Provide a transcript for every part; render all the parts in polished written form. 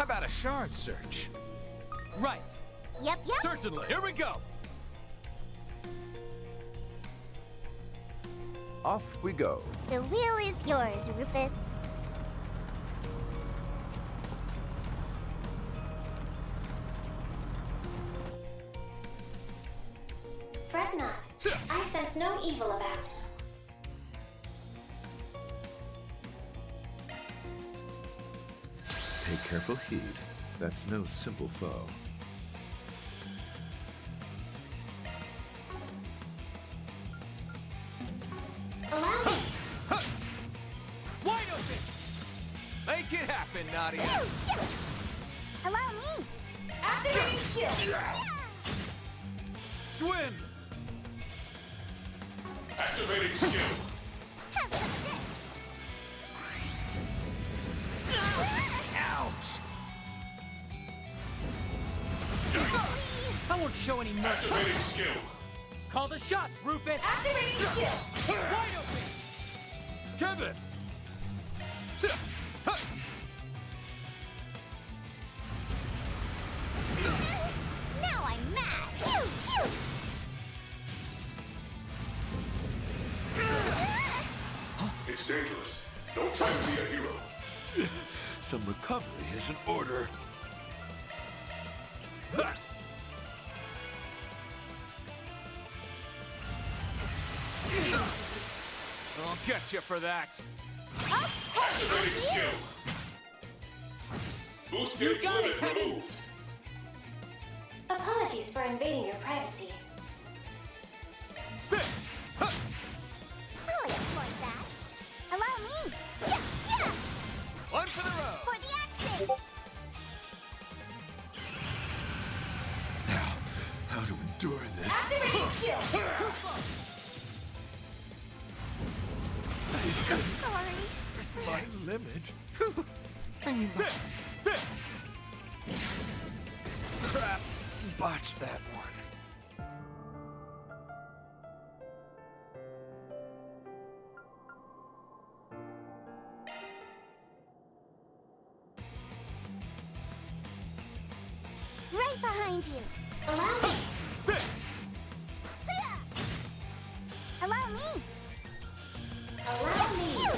about a shard search? Right. Yep. Certainly. Here we go. Off we go. The wheel is yours, Rufus. Fret not. I sense no evil about. Pay careful heed. That's no simple foe. Allow me. Wide open! Make it happen, Nadia! Allow me. Activating skill. Swim! Activating skill. Have some of this. Ouch! I won't show any mercy. Activating skill. Call the shots, Rufus. Activating skill. Wide open. Kevin! Now I'm mad. Pew, pew. It's dangerous. Don't try to be a hero. Some recovery is in order. I'll get you for that. Activating skill. Boost You gauge got it, limit Kevin. removed. Apologies for invading your privacy. I'll exploit that. Allow me. Yeah. One for the road. For the action. Now, how to endure this? Activating skill. Too slow. I'm sorry. My limit. Crap. Botched that one. Right behind you. Allow me. Allow me. Allow me. Pew.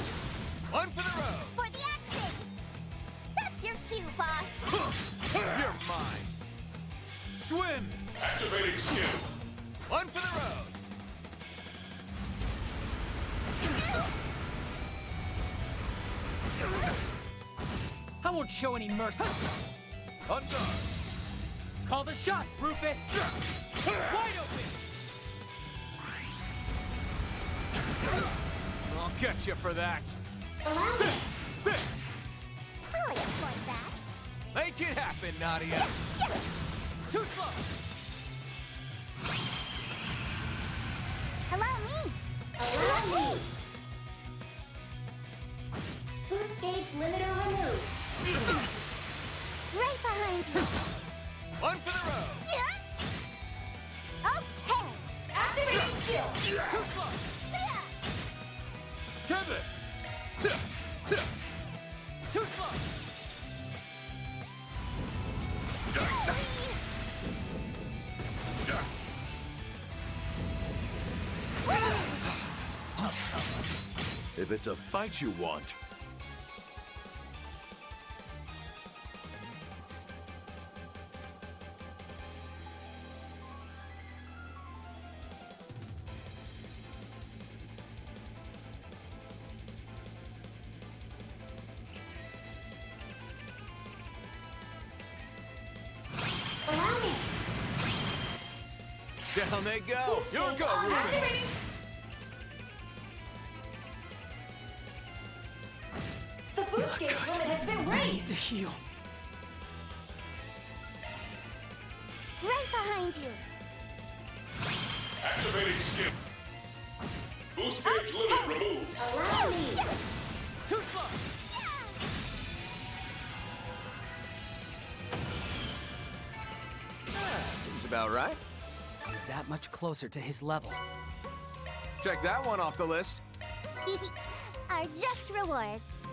One for the road. For the action. That's your cue, boss. You're mine. Swim! Activating skill. One for the road. I won't show any mercy. On guard. Call the shots, Rufus. Wide open. I'll get you for that. Allow me. I'll exploit that. Make it happen, Nadia. Too slow. Allow me. Allow me. Boost gauge limiter removed. Right behind you. One for the road. Okay. Activating skill. Too slow. Kevin! Too slow. If it's a fight you want, Allow me. Down they go. Boost Your gauge go, on. Rufus. Activating. The boost gauge limit has been I need raised. to heal. Right behind you. Activating skill. Boost gauge limit removed. Allow me. Too slow. Seems about right. I'm that much closer to his level. Check that one off the list. Are just rewards.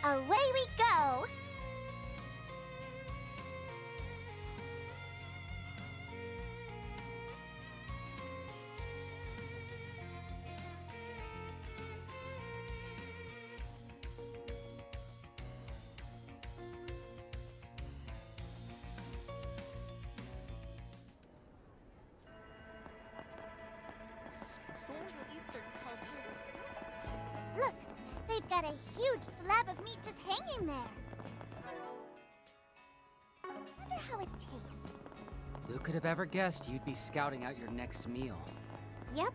Away we go! Look, they've got a huge slab of meat just hanging there. Wonder how it tastes. Who could have ever guessed you'd be scouting out your next meal? Yep,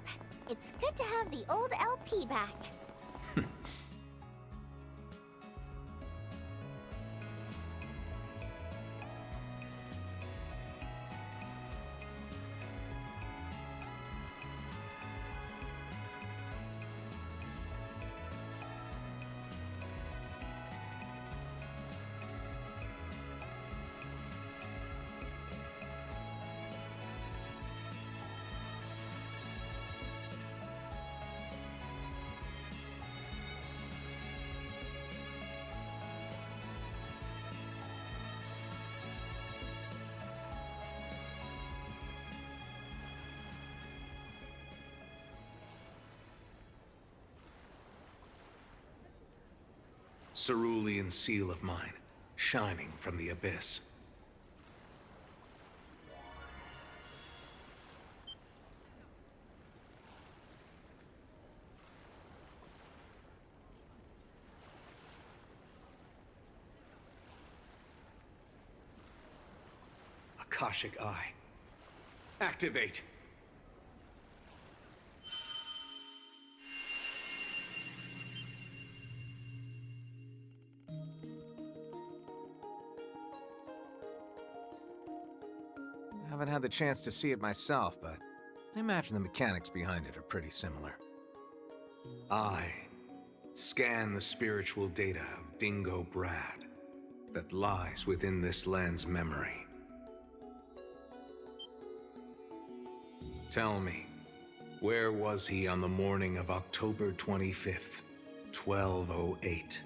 it's good to have the old LP back. Cerulean seal of mine, shining from the abyss. Akashic Eye. Activate! I haven't had the chance to see it myself, but I imagine the mechanics behind it are pretty similar. I scan the spiritual data of Dingo Brad that lies within this land's memory. Tell me, where was he on the morning of October 25th, 1208?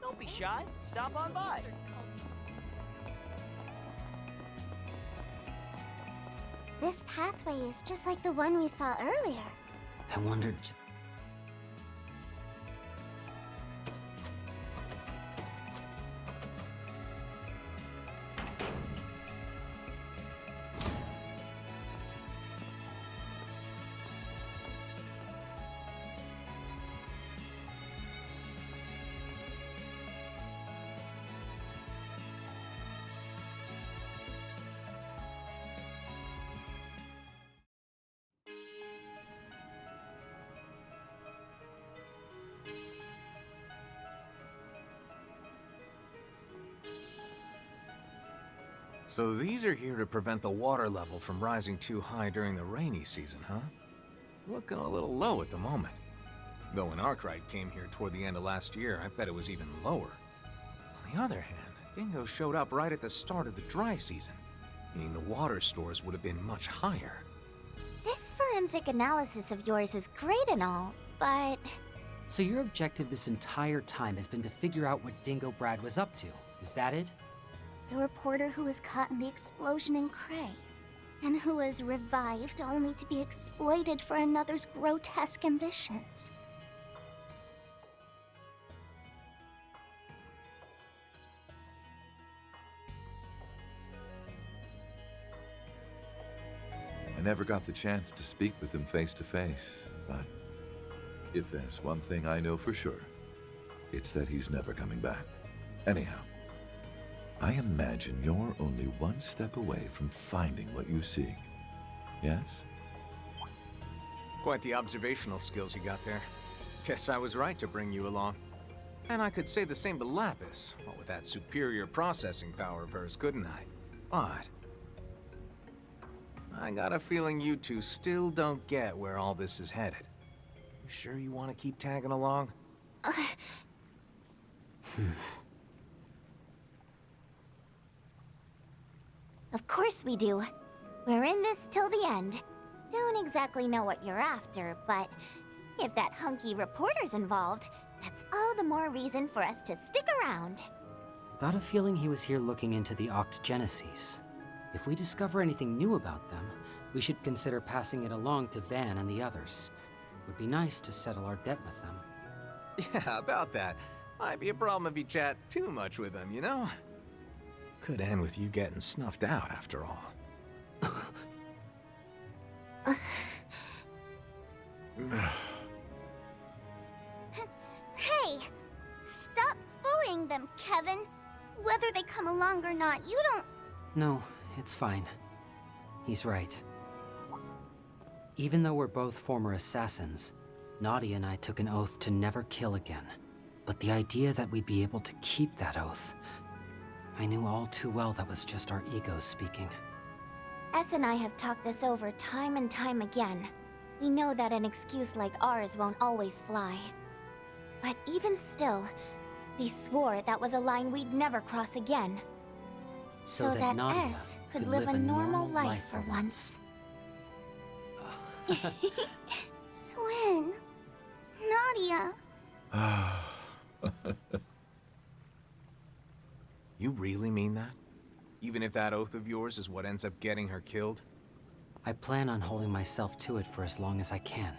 Don't be shy. Stop on by. This pathway is just like the one we saw earlier. I wondered. So these are here to prevent the water level from rising too high during the rainy season, huh? Looking a little low at the moment. Though when Arkwright came here toward the end of last year, I bet it was even lower. On the other hand, Dingo showed up right at the start of the dry season, meaning the water stores would have been much higher. This forensic analysis of yours is great and all, but... So your objective this entire time has been to figure out what Dingo Brad was up to. Is that it? The reporter who was caught in the explosion in Cray, and who was revived only to be exploited for another's grotesque ambitions. I never got the chance to speak with him face to face, but if there's one thing I know for sure, it's that he's never coming back. Anyhow, I imagine you're only one step away from finding what you seek. Yes? Quite the observational skills you got there. Guess I was right to bring you along. And I could say the same to Lapis, what with that superior processing power of hers, couldn't I? But I got a feeling you two still don't get where all this is headed. You sure you want to keep tagging along? Of course we do. We're in this till the end. Don't exactly know what you're after, but if that hunky reporter's involved, that's all the more reason for us to stick around. Got a feeling he was here looking into the Octogeneses. If we discover anything new about them, we should consider passing it along to Van and the others. Would be nice to settle our debt with them. Yeah, about that. Might be a problem if you chat too much with them, you know? Could end with you getting snuffed out, after all. Hey! Stop bullying them, Kevin! Whether they come along or not, you don't... No, it's fine. He's right. Even though we're both former assassins, Nadia and I took an oath to never kill again. But the idea that we'd be able to keep that oath, I knew all too well that was just our egos speaking. S and I have talked this over time and time again. We know that an excuse like ours won't always fly. But even still, we swore that was a line we'd never cross again. So that Nadia S could live a normal life for once. Swin. Nadia. You really mean that? Even if that oath of yours is what ends up getting her killed? I plan on holding myself to it for as long as I can.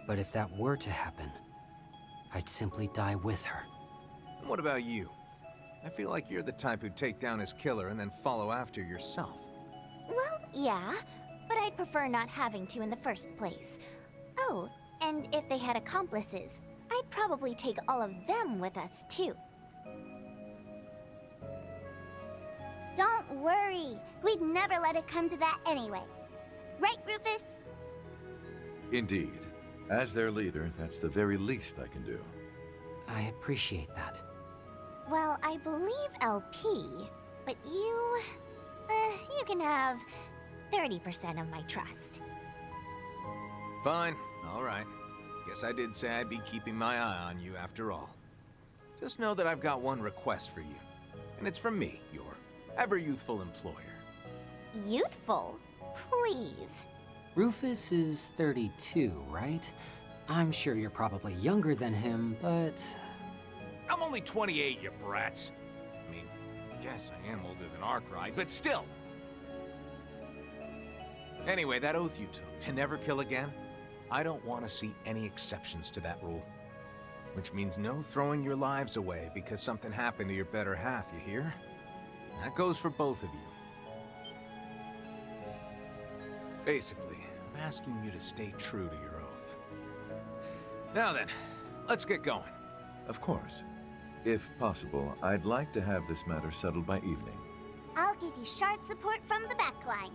But if that were to happen, I'd simply die with her. And what about you? I feel like you're the type who'd take down his killer and then follow after yourself. Well, yeah, but I'd prefer not having to in the first place. Oh, and if they had accomplices, I'd probably take all of them with us, too. Don't worry. We'd never let it come to that anyway. Right, Rufus? Indeed. As their leader, that's the very least I can do. I appreciate that. Well, I believe LP, but you can have 30% of my trust. Fine, all right. Guess I did say I'd be keeping my eye on you after all. Just know that I've got one request for you, and it's from me, your ever-youthful employer. Youthful? Please. Rufus is 32, right? I'm sure you're probably younger than him, but... I'm only 28, you brats. I mean, yes, I am older than Arkwright, but still. Anyway, that oath you took, to never kill again, I don't want to see any exceptions to that rule. Which means no throwing your lives away because something happened to your better half, you hear? And that goes for both of you. Basically, I'm asking you to stay true to your oath. Now then, let's get going. Of course. If possible, I'd like to have this matter settled by evening. I'll give you sharp support from the backline.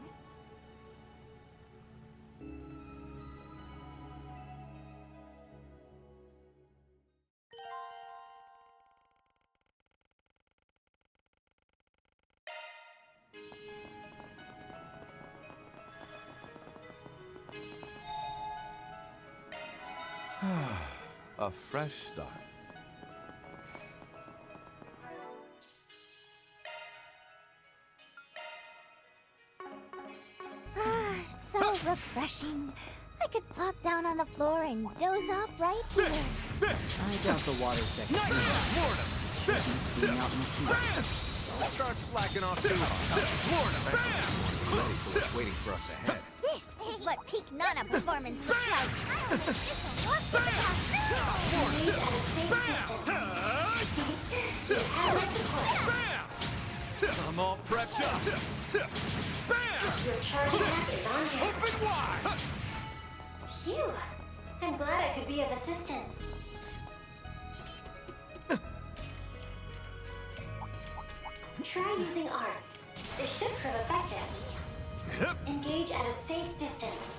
A fresh start. So refreshing. I could plop down on the floor and doze off right here. I doubt the water's that clean. It's being out in the heat. Start slacking off too. Florida, ready for what's waiting for us ahead. This is what peak Nana performance looks like. I'll make this a walk for the past. Engage at a safe distance. You have my support. I'm all prepped up. Your charge attack is on hand. Open wide. Phew. I'm glad I could be of assistance. Try using arts. They should prove effective. Engage at a safe distance.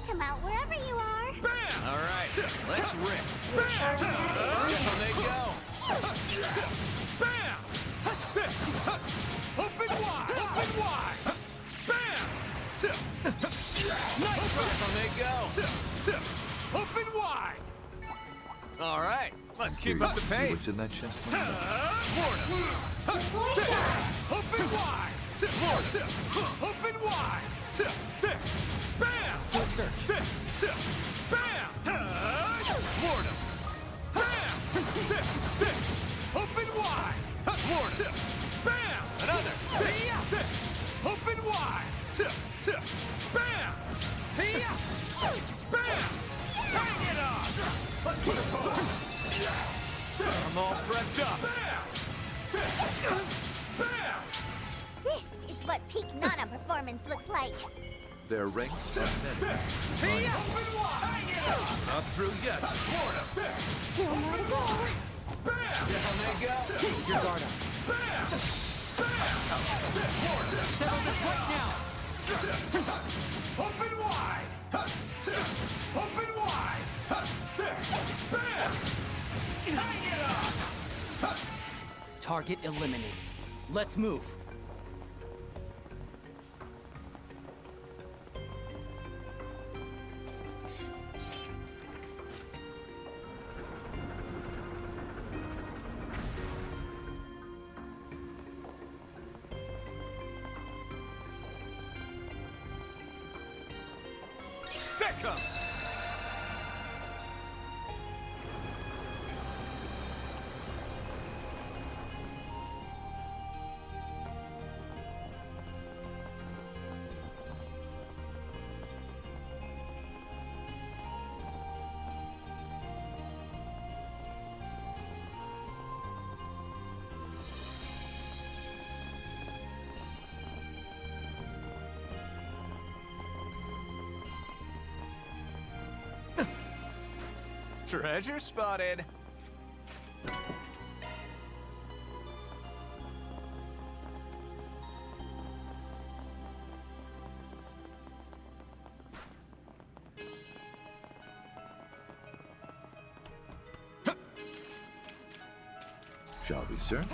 Come out wherever you are. Bam! All right, let's rip. Your charge attack is on Down hand. they go. Bam! Open wide. Open wide. Bam! Nice. Down they go. Open wide. All right, let's keep up Curious the to see pace. what's in that chest myself. Florida. Deploy shot. Open wide. Florida. Open wide. Bam! Good search. Bam! Florida. Bam! Open wide. Florida. Bam! Another. Open wide. Bam! Bam! Hang it on! Let's put it on! I'm all prepped up. Bam! Bam! This is what peak Nana performance looks like. Their ranks are many. Open wide! Hang it on! Not through yet. Florida. Still more to go. Bam! Down they go. Keep your guard up. Bam! Bam! Florida. Settle this right now. Open wide! Open wide! Bam! Hang it on! Target eliminated. Let's move. Stick 'em! Treasure spotted. Shall we search?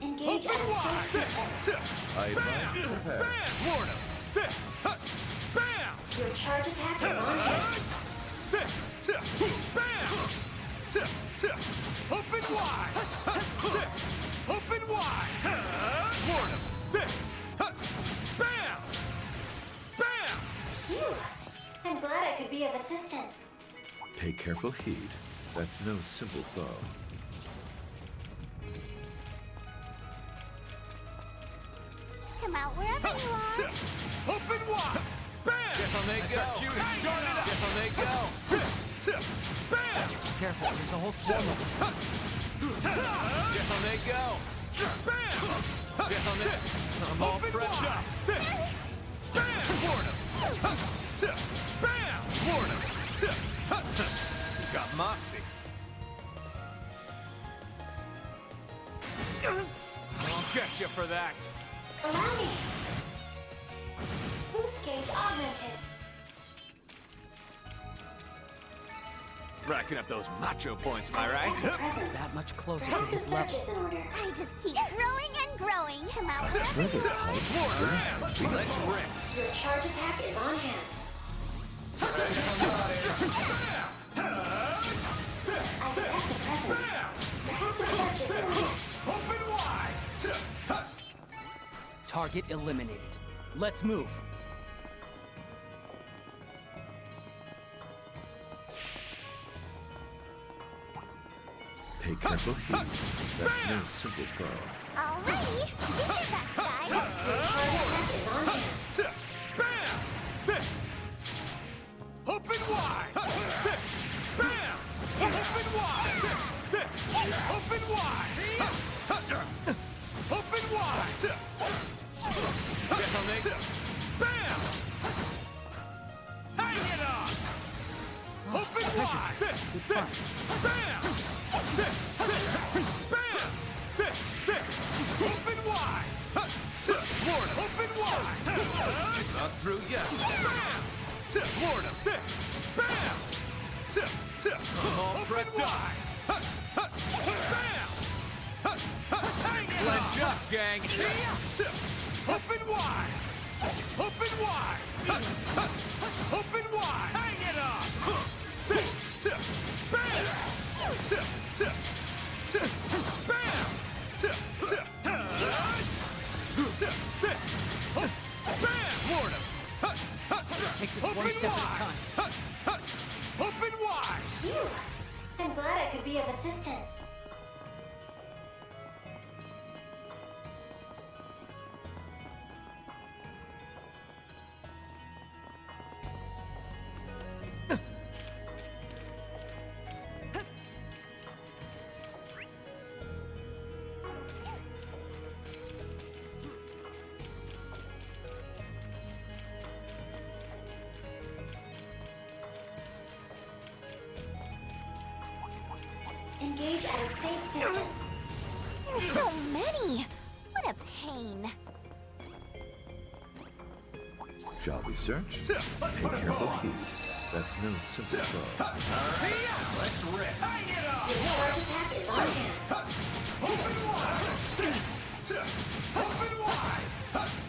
Engage at a safe distance. I advise you prepare. Bam! Florida. Bam! Your charge attack is on hand. Bam! Open wide! Open wide! Florida! Bam! Bam! Phew. I'm glad I could be of assistance. Pay careful heed. That's no simple foe. Come out wherever you are. Open wide! Bam! Down they go! Shut it up! Down they go! Bam! Careful, there's a whole swarm of them. Down they go! Bam! Down they... I'm all prepped up! Bam! Florida! Bam! Florida! moxie. I'll get you for that. Allow me. Boost gauge augmented. Racking up those macho points, am I Detect right? presence. That much closer to Perhaps a his level. search is in order. I just keep growing and growing. Come out wherever you are. Let's rip. Your charge attack is on hand. I detect a presence. Perhaps a search is in order. Open wide. Target eliminated. Let's move. Pay careful heed. That's no simple foe. Alrighty, give me that guy. Your charge attack is on hand. Bam! Open wide. Bam! Open wide. Open wide. Open wide. Get me. Bam! Hang it on. Open wide. Bam! Bam! Open wide. Florida. Open wide. Not through yet. Bam! Florida. Bam! I'm all prepped up. Bam! Clench up, gang. Open wide. Open wide. Open wide. Hang it up. Bam! Bam! Florida. Take this one step at a time. Open wide. Phew. I'm glad I could be of assistance. Engage at a safe distance. There's so many. What a pain. Shall we search? Pay careful heed. That's no simple foe. Let's rip. Hang it up. Your charge attack is on hand. Open wide. Open wide.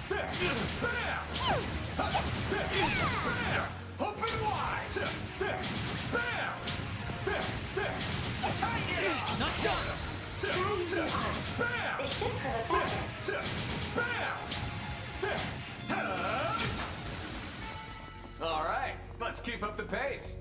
Bam! Bam! Open wide. Bam! Hang it up. Not done. Try using arms. Bam! They should prove effective. Bam! All right, let's keep up the pace.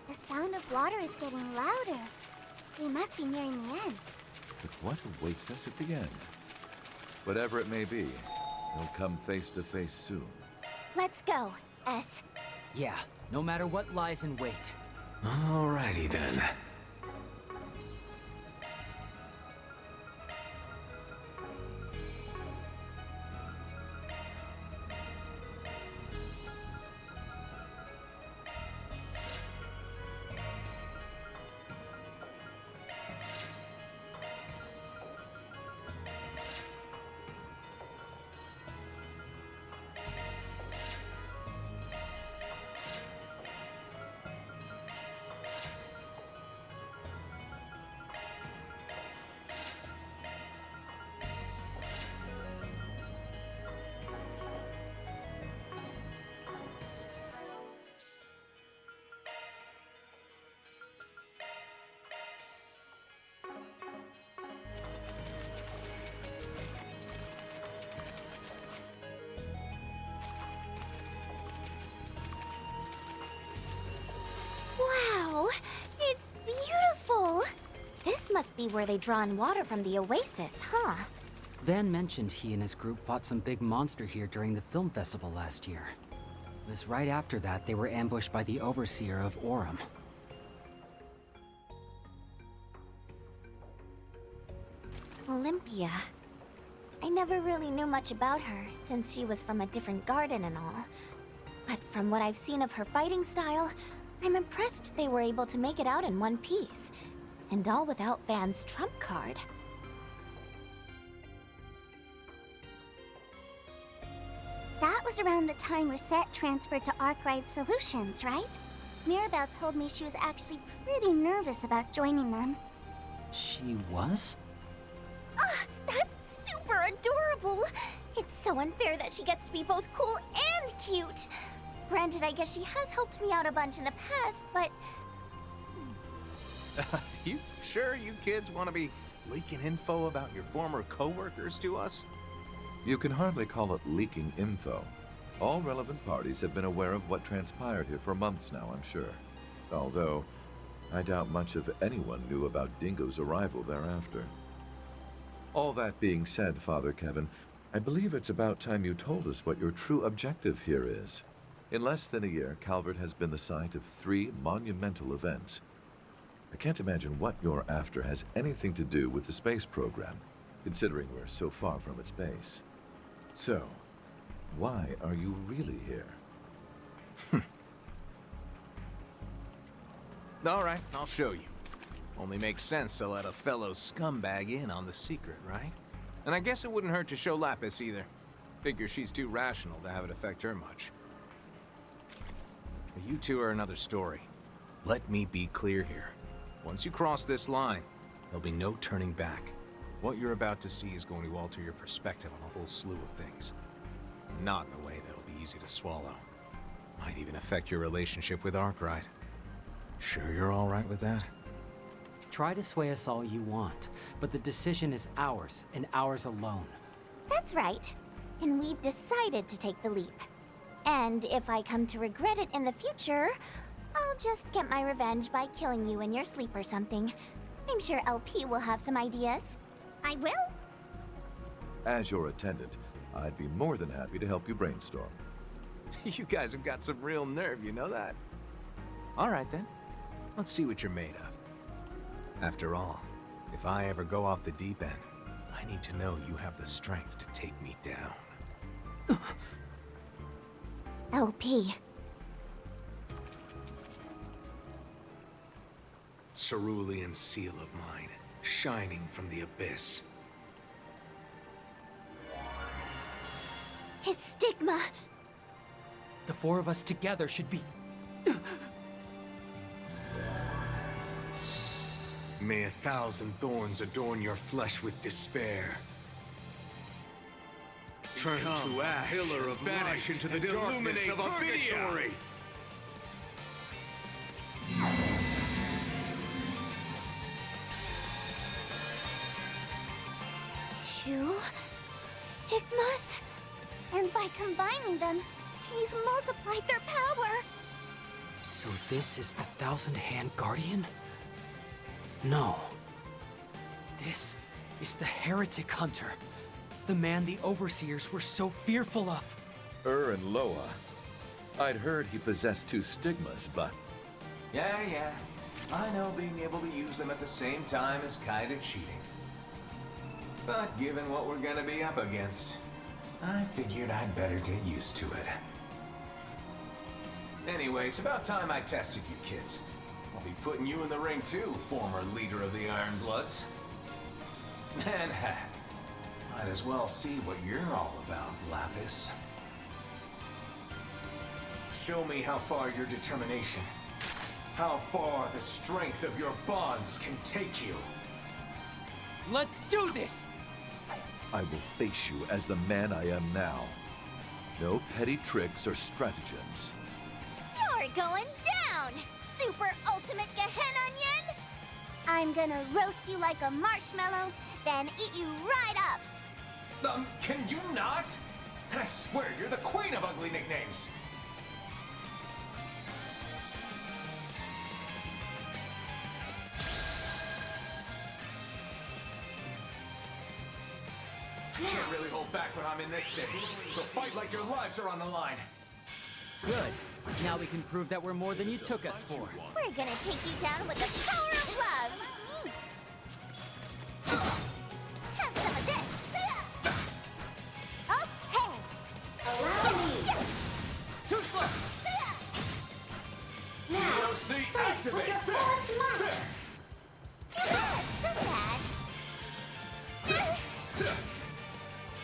The sound of water is getting louder. We must be nearing the end. But what awaits us at the end? Whatever it may be, we'll come face to face soon. Let's go, S. Yeah, no matter what lies in wait. Alrighty then. it's beautiful! This must be where they draw in water from the oasis, huh? Van mentioned he and his group fought some big monster here during the film festival last year. It was right after that they were ambushed by the overseer of Orem. Olympia. I never really knew much about her, since she was from a different garden and all. But from what I've seen of her fighting style, I'm impressed they were able to make it out in one piece. And all without Van's trump card. That was around the time Reset transferred to Arkwright Solutions, right? Mirabelle told me she was actually pretty nervous about joining them. She was? Ugh, that's super adorable! It's so unfair that she gets to be both cool and cute! Granted, I guess she has helped me out a bunch in the past, but... You sure you kids want to be leaking info about your former co-workers to us? You can hardly call it leaking info. All relevant parties have been aware of what transpired here for months now, I'm sure. Although, I doubt much of anyone knew about Dingo's arrival thereafter. All that being said, Father Kevin, I believe it's about time you told us what your true objective here is. In less than a year, Calvert has been the site of 3 monumental events. I can't imagine what you're after has anything to do with the space program, considering we're so far from its base. So, why are you really here? All right, I'll show you. Only makes sense to let a fellow scumbag in on the secret, right? And I guess it wouldn't hurt to show Lapis either. Figure she's too rational to have it affect her much. But you two are another story. Let me be clear here. Once you cross this line, there'll be no turning back. What you're about to see is going to alter your perspective on a whole slew of things. Not in a way that'll be easy to swallow. Might even affect your relationship with Arkwright. Sure you're all right with that? Try to sway us all you want, but the decision is ours, and ours alone. That's right. And we've decided to take the leap. And if I come to regret it in the future, I'll just get my revenge by killing you in your sleep or something. I'm sure LP will have some ideas. I will? As your attendant, I'd be more than happy to help you brainstorm. You guys have got some real nerve, you know that? All right then, let's see what you're made of. After all, if I ever go off the deep end, I need to know you have the strength to take me down. LP. Cerulean seal of mine, shining from the abyss. His stigma. The 4 of us together should be... May 1,000 thorns adorn your flesh with despair. Turn to ash, pillar of vanish into the darkness of purgatory. Two stigmas? And by combining them, he's multiplied their power. So this is the 1,000-Hand Guardian? No. This is the Heretic Hunter. The man the Overseers were so fearful of. And Loa. I'd heard he possessed 2 stigmas, but... Yeah. I know being able to use them at the same time is kinda cheating. But given what we're gonna be up against, I figured I'd better get used to it. Anyway, it's about time I tested you kids. I'll be putting you in the ring too, former leader of the Iron Bloods. And heck, might as well see what you're all about, Lapis. Show me how far your determination, how far the strength of your bonds can take you. Let's do this! I will face you as the man I am now. No petty tricks or stratagems. You're going down, super ultimate Gehen Onion! I'm gonna roast you like a marshmallow, then eat you right up. Can you not? I swear you're the queen of ugly nicknames. back when I'm in this state. So fight like your lives are on the line. Good. Now we can prove that we're more than you took us for. We're gonna take you down with the power of love! Have some of this! Okay! Allow me. Too slow! Now, COC fight with activate! your fullest might. Too bad! So sad!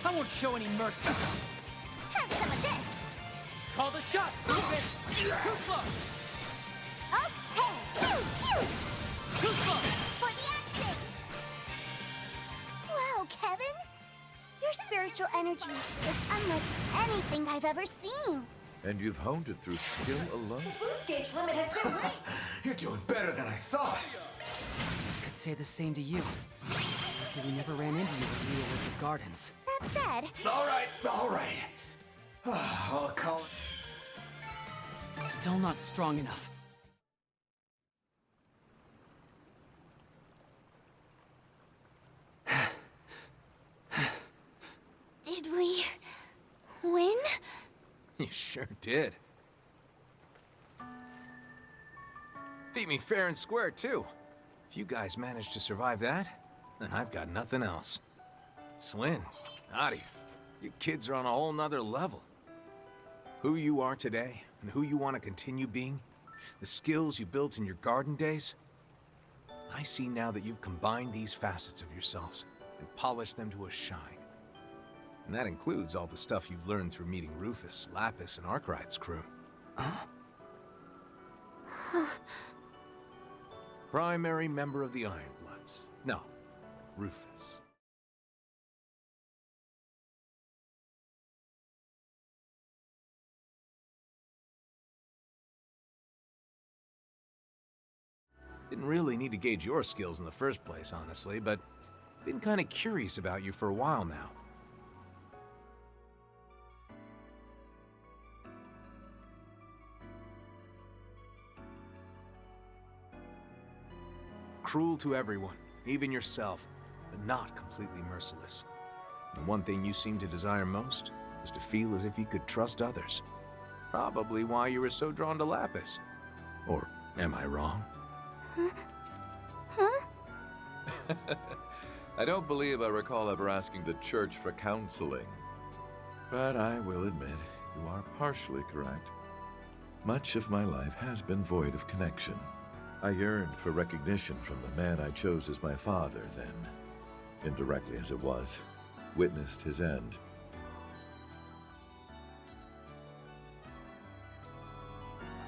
I won't show any mercy. Have some of this! Call the shot! Move it! Too slow! Okay! Pew! Pew! Too slow! For the action! Wow, Kevin! Your spiritual energy is unlike anything I've ever seen. And you've honed it through skill alone? The boost gauge limit has been reached. You're doing better than I thought. I could say the same to you. Lucky we never ran into you when we were at the gardens. That said, All right. I'll call it. Still not strong enough. did we win? You sure did. Beat me fair and square, too. If you guys managed to survive that, then I've got nothing else. Swin, Nadia, you kids are on a whole nother level. Who you are today, and who you want to continue being, the skills you built in your garden days, I see now that you've combined these facets of yourselves and polished them to a shine. And that includes all the stuff you've learned through meeting Rufus, Lapis, and Arkwright's crew. Primary member of the Ironbloods. No, Rufus. Didn't really need to gauge your skills in the first place, honestly, but been kind of curious about you for a while now. Cruel to everyone, even yourself, but not completely merciless. The one thing you seem to desire most is to feel as if you could trust others. Probably why you were so drawn to Lapis. Or am I wrong? I don't believe I recall ever asking the church for counseling. But I will admit, you are partially correct. Much of my life has been void of connection. I yearned for recognition from the man I chose as my father, then, indirectly as it was, witnessed his end.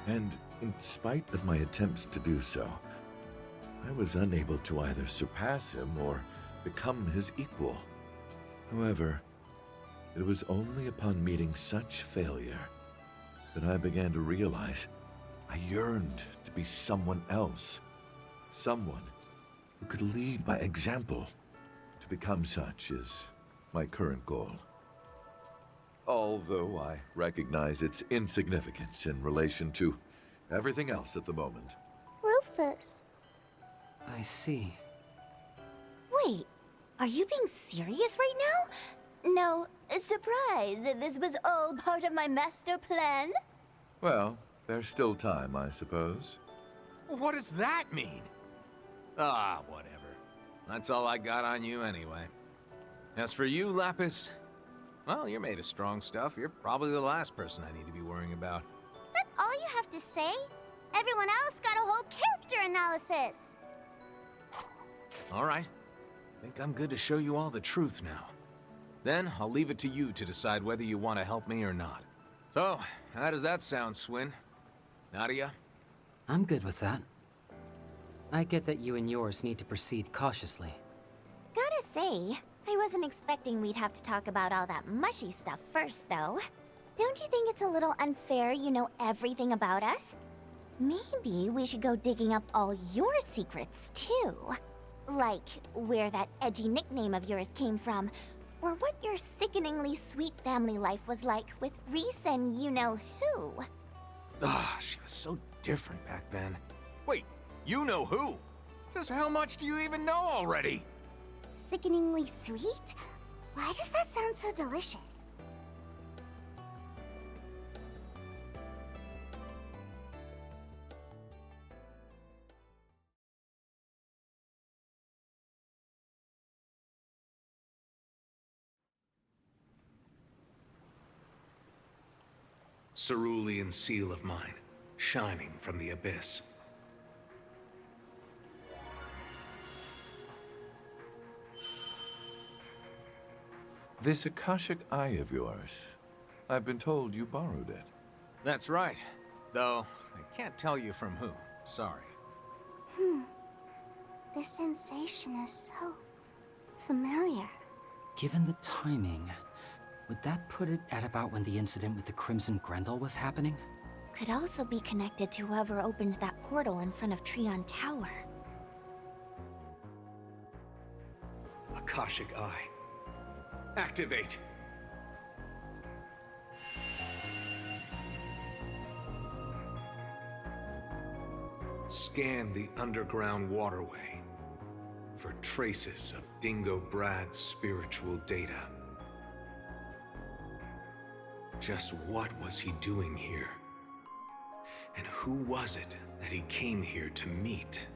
And in spite of my attempts to do so, I was unable to either surpass him or become his equal. However, it was only upon meeting such failure that I began to realize I yearned to be someone else. Someone who could lead by example. To become such is my current goal. Although I recognize its insignificance in relation to everything else at the moment. Rufus. I see. Wait, are you being serious right now? No, surprise, this was all part of my master plan? Well, there's still time, I suppose. What does that mean? Ah, whatever. That's all I got on you anyway. As for you, Lapis, well, you're made of strong stuff. You're probably the last person I need to be worrying about. That's all you have to say? Everyone else got a whole character analysis. All right. Think I'm good to show you all the truth now. Then I'll leave it to you to decide whether you want to help me or not. So, how does that sound, Swin? Nadia? I'm good with that. I get that you and yours need to proceed cautiously. Gotta say, I wasn't expecting we'd have to talk about all that mushy stuff first, though. Don't you think it's a little unfair you know everything about us? Maybe we should go digging up all your secrets, too. Like, where that edgy nickname of yours came from, or what your sickeningly sweet family life was like with Reese and you-know-who. Ah, she was so different back then. Wait, you know who? Just how much do you even know already? Sickeningly sweet? Why does that sound so delicious? Cerulean seal of mine, shining from the abyss. This Akashic eye of yours. I've been told you borrowed it. That's right. Though, I can't tell you from who. Sorry. This sensation is so familiar. Given the timing, would that put it at about when the incident with the Crimson Grendel was happening? Could also be connected to whoever opened that portal in front of Trion Tower. Akashic eye. Activate! Scan the underground waterway for traces of Dingo Brad's spiritual data. Just what was he doing here? And who was it that he came here to meet?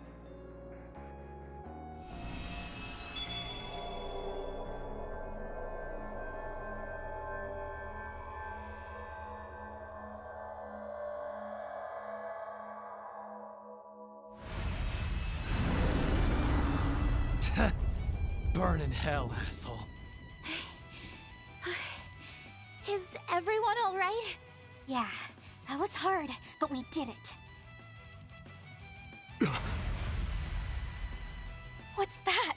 Burn in hell, asshole. Is everyone all right? Yeah, that was hard, but we did it. What's that?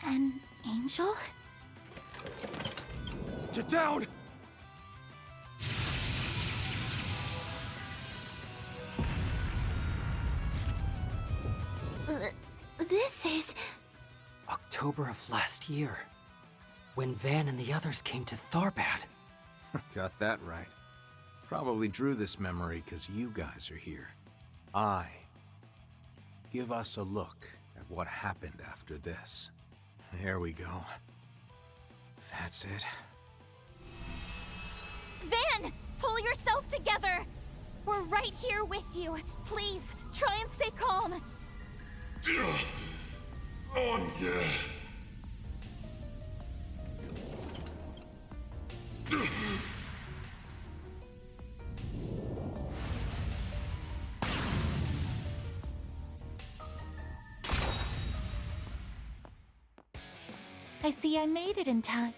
An angel? Get down! This is... October of last year, when Van and the others came to Tharbad. Got that right. Probably drew this memory because you guys are here. Give us a look at what happened after this. There we go. That's it. Van! Pull yourself together! We're right here with you. Please, try and stay calm. On, yeah. I see I made it in time.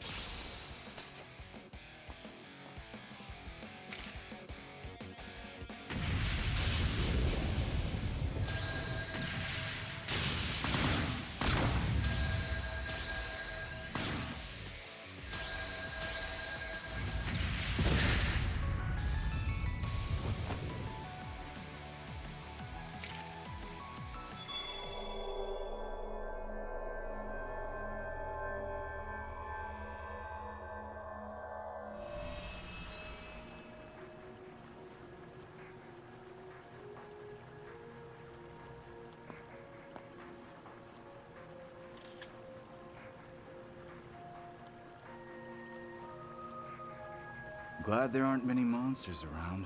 Glad there aren't many monsters around.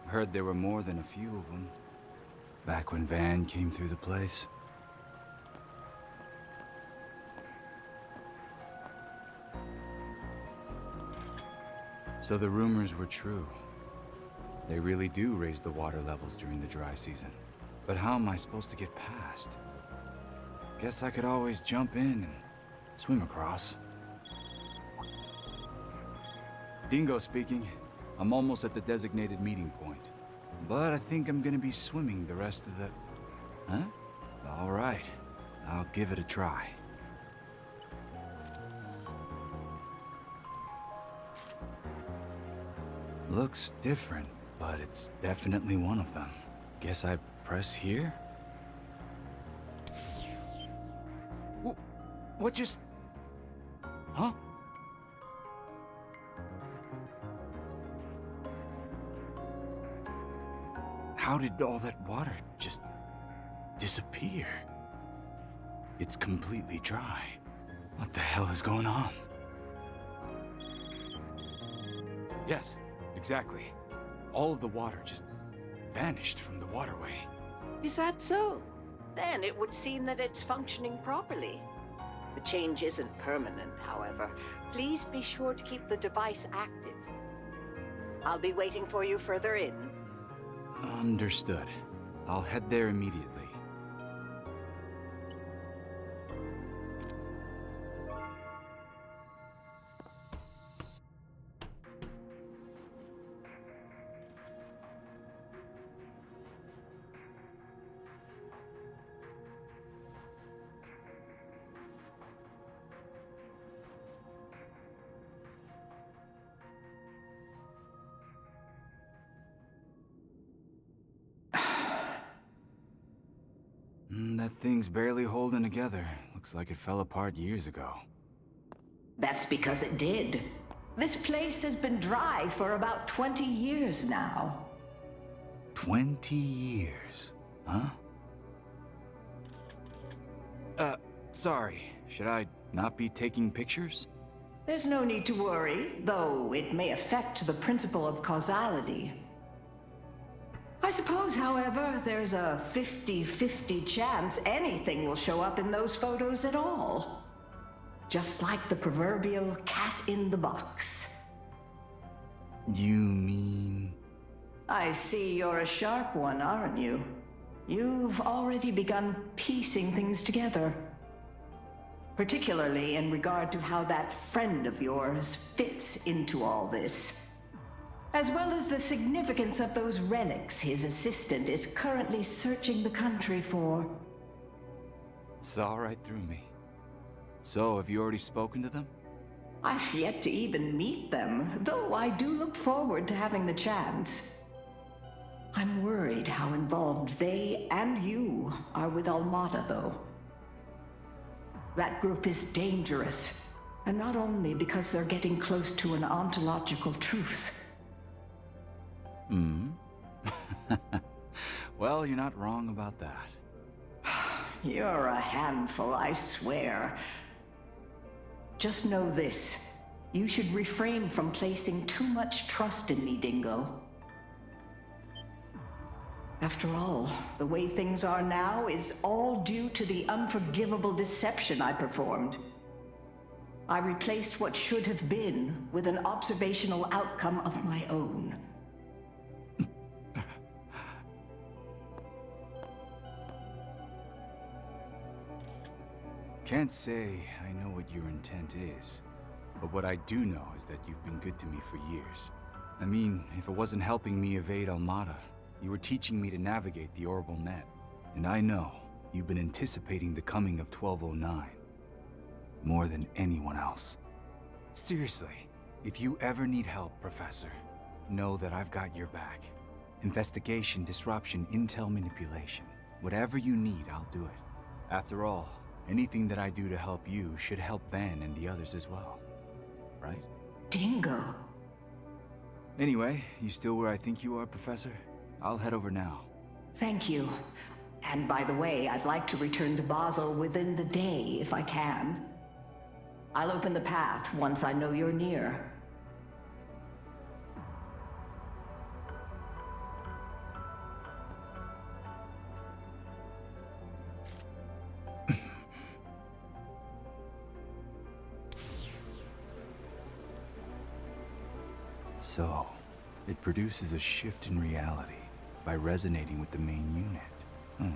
Heard there were more than a few of them. Back when Van came through the place. So the rumors were true. They really do raise the water levels during the dry season. But how am I supposed to get past? Guess I could always jump in and swim across. Dingo speaking. I'm almost at the designated meeting point. But I think I'm gonna be swimming the rest of the... Huh? All right. I'll give it a try. Looks different, but it's definitely one of them. Guess I press here? What just... Huh? How did all that water just disappear? It's completely dry. What the hell is going on? Yes, exactly. All of the water just vanished from the waterway. Is that so? Then it would seem that it's functioning properly. The change isn't permanent, however. Please be sure to keep the device active. I'll be waiting for you further in. Understood. I'll head there immediately. That thing's barely holding together. Looks like it fell apart years ago. That's because it did. This place has been dry for about 20 years now. 20 years, huh? Sorry. Should I not be taking pictures? There's no need to worry, though it may affect the principle of causality. I suppose, however, there's a 50-50 chance anything will show up in those photos at all. Just like the proverbial cat in the box. You mean... I see you're a sharp one, aren't you? You've already begun piecing things together. Particularly in regard to how that friend of yours fits into all this. As well as the significance of those relics his assistant is currently searching the country for. Saw right through me. So, have you already spoken to them? I've yet to even meet them, though I do look forward to having the chance. I'm worried how involved they and you are with Almata, though. That group is dangerous, and not only because they're getting close to an ontological truth. Well, you're not wrong about that. You're a handful, I swear. Just know this. You should refrain from placing too much trust in me, Dingo. After all, the way things are now is all due to the unforgivable deception I performed. I replaced what should have been with an observational outcome of my own. Can't say I know what your intent is, but what I do know is that you've been good to me for years. I mean, if it wasn't helping me evade Almata, you were teaching me to navigate the orbital net. And I know you've been anticipating the coming of 1209 more than anyone else. Seriously, if you ever need help, Professor, know that I've got your back. Investigation, disruption, intel manipulation. Whatever you need, I'll do it. After all, anything that I do to help you should help Van and the others as well. Right? Dingo. Anyway, you still where I think you are, Professor? I'll head over now. Thank you. And by the way, I'd like to return to Basel within the day, if I can. I'll open the path once I know you're near. So, it produces a shift in reality by resonating with the main unit.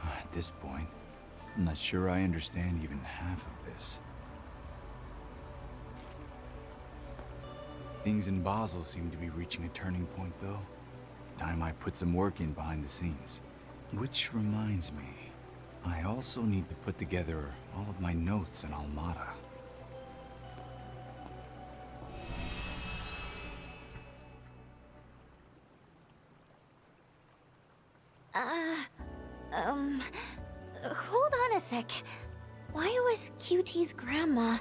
At this point, I'm not sure I understand even half of this. Things in Basel seem to be reaching a turning point, though. Time I put some work in behind the scenes. Which reminds me, I also need to put together all of my notes on Almata. Hold on a sec. Why was QT's grandma...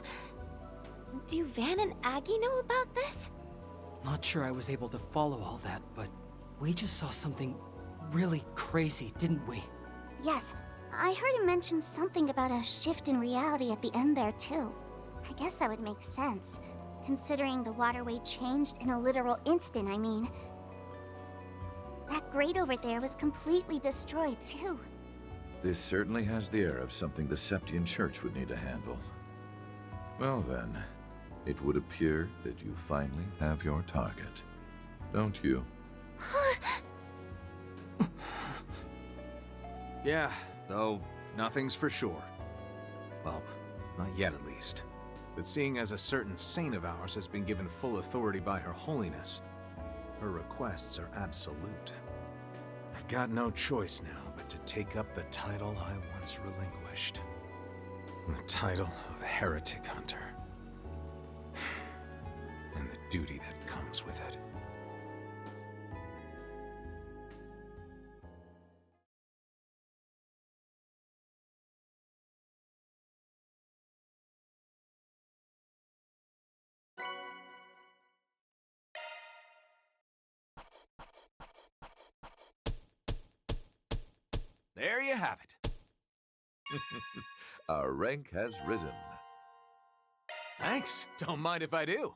Do Van and Aggie know about this? Not sure I was able to follow all that, but we just saw something really crazy, didn't we? Yes, I heard him mention something about a shift in reality at the end there, too. I guess that would make sense, considering the waterway changed in a literal instant, I mean. That grate over there was completely destroyed, too. This certainly has the air of something the Septian Church would need to handle. Well then, it would appear that you finally have your target. Don't you? Yeah, though nothing's for sure. Well, not yet at least. But seeing as a certain saint of ours has been given full authority by Her Holiness, her requests are absolute. I've got no choice now but to take up the title I once relinquished. The title of Heretic Hunter. And the duty that comes with it. There you have it. Our rank has risen. Thanks. Don't mind if I do.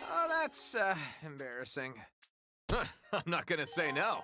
Oh, that's, embarrassing. I'm not gonna say no.